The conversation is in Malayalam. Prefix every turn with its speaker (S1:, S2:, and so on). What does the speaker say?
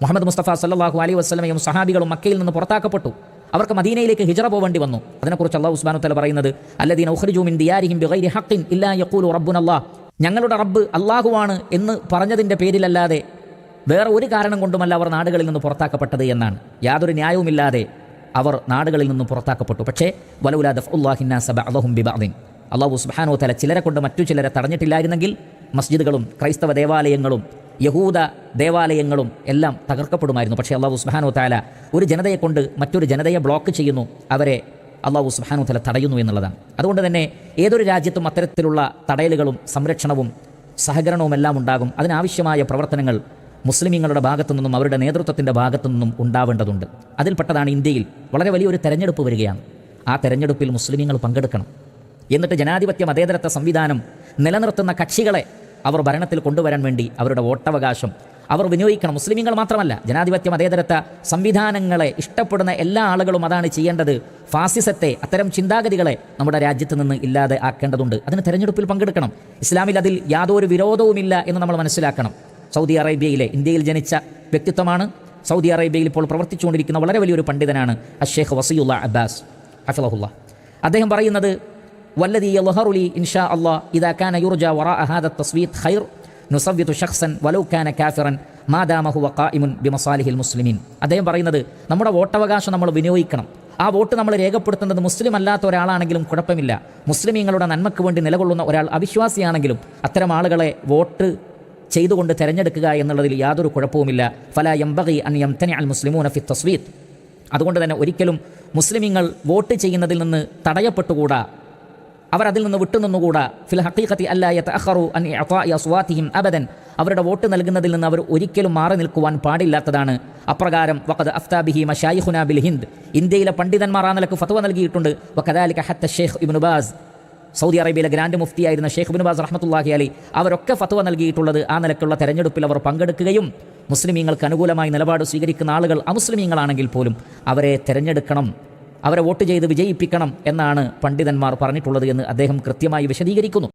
S1: മുഹമ്മദ് മുസ്തഫ സല്ലല്ലാഹു അലൈഹി വസല്ലമയും സഹാബികളും മക്കയിൽ നിന്ന് പുറത്താക്കപ്പെട്ടു. അവർക്ക് മദീനയിലേക്ക് ഹിജ്റ പോവേണ്ടി വന്നു. അതിനെക്കുറിച്ച് അല്ലാഹു സുബ്ഹാനഹു വ തആല പറയുന്നത് അല്ലദീന ഉഖ്രിജൂ മിൻ ദിയാരിഹിം ബിഗൈരി ഹഖ്ഖിൻ ഇല്ലാ യഖൂലു റബ്ബുനല്ലാഹ്, ഞങ്ങളുടെ റബ്ബ് അല്ലാഹുവാണ് എന്ന് പറഞ്ഞതിൻ്റെ പേരിലല്ലാതെ വേറെ ഒരു കാരണം കൊണ്ടുമല്ല അവർ നാടുകളിൽ നിന്ന് പുറത്താക്കപ്പെട്ടത് എന്നാണ്. യാതൊരു ന്യായവുമില്ലാതെ അവർ നാടുകളിൽ നിന്ന് പുറത്താക്കപ്പെട്ടു. പക്ഷേ വലൗലാ ദഫ്ഉല്ലാഹി നാസ ബഅദഹും ബിബഅദിൻ, അല്ലാഹു സുബ്ഹാനഹു വ തആല ചിലരെ കൊണ്ട് മറ്റു ചിലരെ തടഞ്ഞിട്ടില്ലായിരുന്നെങ്കിൽ മസ്ജിദുകളും ക്രൈസ്തവ ദേവാലയങ്ങളും യഹൂദ ദേവാലയങ്ങളും എല്ലാം തകർക്കപ്പെടുമായിരുന്നു. പക്ഷേ അല്ലാഹു സുബ്ഹാനഹു വ തആല ഒരു ജനതയെ കൊണ്ട് മറ്റൊരു ജനതയെ ബ്ലോക്ക് ചെയ്യുന്നു, അവരെ അല്ലാഹു സുബ്ഹാനഹു വ തആല തടയുന്നു എന്നുള്ളതാണ്. അതുകൊണ്ട് തന്നെ ഏതൊരു രാജ്യത്തും അത്തരത്തിലുള്ള തടയലുകളും സംരക്ഷണവും സഹകരണവും എല്ലാം ഉണ്ടാകും. അതിനാവശ്യമായ പ്രവർത്തനങ്ങൾ മുസ്ലിമീങ്ങളുടെ ഭാഗത്തു നിന്നും അവരുടെ നേതൃത്വത്തിൻ്റെ ഭാഗത്തു നിന്നും ഉണ്ടാവേണ്ടതുണ്ട്. അതിൽപ്പെട്ടതാണ് ഇന്ത്യയിൽ വളരെ വലിയൊരു തെരഞ്ഞെടുപ്പ് വരികയാണ്. ആ തെരഞ്ഞെടുപ്പിൽ മുസ്ലിമീങ്ങൾ പങ്കെടുക്കണം. എന്നിട്ട് ജനാധിപത്യ മതേതരത്വ സംവിധാനം നിലനിർത്തുന്ന കക്ഷികളെ അവർ ഭരണത്തിൽ കൊണ്ടുവരാൻ വേണ്ടി അവരുടെ വോട്ടവകാശം അവർ വിനിയോഗിക്കണം. മുസ്ലിമീങ്ങൾ മാത്രമല്ല, ജനാധിപത്യ മതേതരത്വ സംവിധാനങ്ങളെ ഇഷ്ടപ്പെടുന്ന എല്ലാ ആളുകളും അതാണ് ചെയ്യേണ്ടത്. ഫാസിസത്തെ, അത്തരം ചിന്താഗതികളെ നമ്മുടെ രാജ്യത്ത് നിന്ന് ഇല്ലാതെ ആക്കേണ്ടതുണ്ട്. അതിന് തെരഞ്ഞെടുപ്പിൽ പങ്കെടുക്കണം. ഇസ്ലാമിൽ അതിൽ യാതൊരു വിരോധവുമില്ല എന്ന് നമ്മൾ മനസ്സിലാക്കണം. സൗദി അറേബ്യയിലെ, ഇന്ത്യയിൽ ജനിച്ച വ്യക്തിത്വമാണ്. സൗദി അറേബ്യയിൽ ഇപ്പോൾ പ്രവർത്തിച്ചുകൊണ്ടിരിക്കുന്ന വളരെ വലിയൊരു പണ്ഡിതനാണ് അഷേഖ് വസിയുല്ല അബ്ബാസ് ഹഫിളഹുല്ലാ. അദ്ദേഹം പറയുന്നത് വല്ലദീ യദ്ഹറു ലി ഇൻഷാ അല്ലാഹ് ഇദാ കാന യുർജാ വറാഅ ഹാദാ തസ്വീത് ഖൈർ നുസവ്വിതു ശഖ്സൻ വലൗ കാന കാഫിറൻ മാ ദാമ ഹുവ ഖായിമുൻ ബിമസാലിഹിൽ മുസ്ലിമീൻ. അദ്ദേഹം പറയുന്നത് നമ്മുടെ വോട്ടവകാശം നമ്മൾ വിനിയോഗിക്കണം. ആ വോട്ട് നമ്മൾ രേഖപ്പെടുത്തുന്നത് മുസ്ലിം അല്ലാത്ത ഒരാളാണെങ്കിലും കുഴപ്പമില്ല. മുസ്ലിമീങ്ങളുടെ നന്മയ്ക്ക് വേണ്ടി നിലകൊള്ളുന്ന ഒരാൾ അവിശ്വാസിയാണെങ്കിലും അത്തരം ആളുകളെ വോട്ട് ചെയ്തുകൊണ്ട് തിരഞ്ഞെടുക്കുക എന്നുള്ളതിൽ യാതൊരു കുഴപ്പവുമില്ല. ഫലാ യംബഗി അൻ യംതനിഅൽ മുസ്ലിമൂന ഫി തസ്വീത്. അതുകൊണ്ട് തന്നെ ഒരിക്കലും മുസ്ലിമീങ്ങൾ വോട്ട് ചെയ്യുന്നതിൽ നിന്ന് തടയപ്പെട്ടുകൂടാ, അവരതിൽ നിന്ന് വിട്ടുനിന്നുകൂടാ. ഫിൽ ഹഖീഖത്തി അല്ലാ യതഅഖറു അൻ ഇഅതാഇ അസ്വാതിഹിം അബദൻ, അവരുടെ വോട്ട് നൽകുന്നതിൽ നിന്ന് അവർ ഒരിക്കലും മാറി നിൽക്കുവാൻ പാടില്ലാത്തതാണ്. അപ്രകാരം വഖദ് അഫ്താ ബിഹി മശായിഖുനാ ബിൽ ഹിന്ദ്, ഇന്ത്യയിലെ പണ്ഡിതന്മാർ ആ നിലക്ക് ഫത്വ നൽകിയിട്ടുണ്ട്. വകദാലിക ഹത്ത ഷെയ്ഖ് ഇബ്നു ബാസ്, സൗദി അറേബ്യയിലെ ഗ്രാൻഡ് മുഫ്തിയായിരുന്ന ഷെയ്ഖ് ഇബ്നു ബാസ് റഹ്മത്തുള്ളാഹി അലൈഹി, അവരൊക്കെ ഫത്വ നൽകിയിട്ടുള്ളത് ആ നിലക്കുള്ള തെരഞ്ഞെടുപ്പിൽ അവർ പങ്കെടുക്കുകയും മുസ്ലിമീങ്ങൾക്ക് അനുകൂലമായി നിലപാട് സ്വീകരിക്കുന്ന ആളുകൾ അമുസ്ലിമീങ്ങളാണെങ്കിൽ പോലും അവരെ തെരഞ്ഞെടുക്കണം, അവരെ വോട്ട് ചെയ്ത് വിജയിപ്പിക്കണം എന്നാണ് പണ്ഡിതന്മാർ പറഞ്ഞിട്ടുള്ളത് എന്ന് അദ്ദേഹം കൃത്യമായി വിശദീകരിക്കുന്നു.